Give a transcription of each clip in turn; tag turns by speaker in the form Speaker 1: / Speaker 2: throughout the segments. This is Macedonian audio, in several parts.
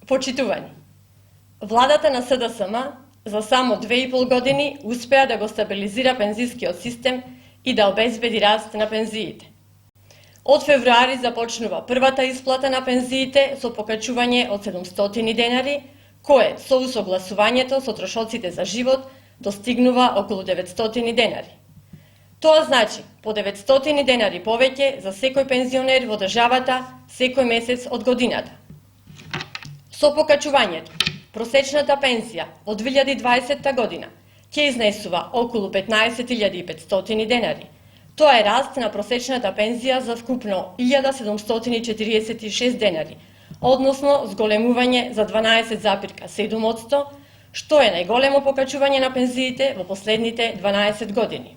Speaker 1: Почитувани, владата на СДСМ за само 2,5 години успеа да го стабилизира пензискиот систем и да обезбеди раст на пензиите. Од февруари започнува првата исплата на пензиите со покачување од 700 денари, кое со усогласувањето со трошоците за живот достигнува околу 900 денари. Тоа значи по 900 денари повеќе за секој пензионер во државата секој месец од годината. Со покачувањето, просечната пензија од 2020 година ќе изнесува околу 15.500 денари. Тоа е раст на просечната пензија за вкупно 1746 денари, односно зголемување за 12,7%, што е најголемо покачување на пензиите во последните 12 години.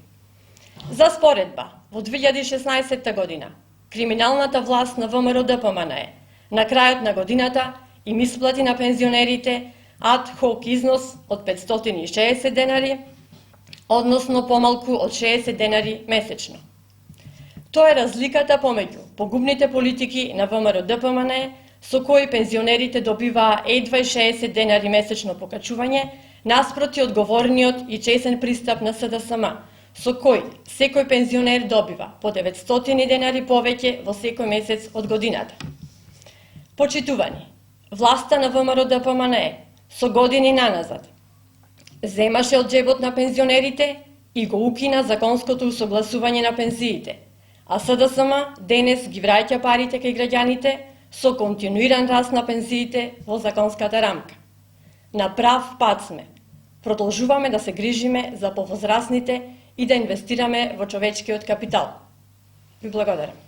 Speaker 1: За споредба, во 2016 година, криминалната власт на ВМРО-ДПМНЕ на крајот на годината им исплати на пензионерите ад хок износ од 560 денари, односно помалку од 60 денари месечно. Тоа е разликата помеѓу погубните политики на ВМРО-ДПМНЕ, со кои пензионерите добиваа едва 60 денари месечно покачување, наспроти одговорниот и чесен пристап на СДСМ, со кој секој пензионер добива по 900 денари повеќе во секој месец од годината. Почитувани, власта на ВМРО-ДПМНЕ со години наназад земаше од џебот на пензионерите и го укина законското усогласување на пензиите, а СДСМ денес ги враќа парите кај граѓаните со континуиран раст на пензиите во законската рамка. На прав пат сме. Продолжуваме да се грижиме за повозрасните и да инвестираме во човечкиот капитал. Ви благодарам.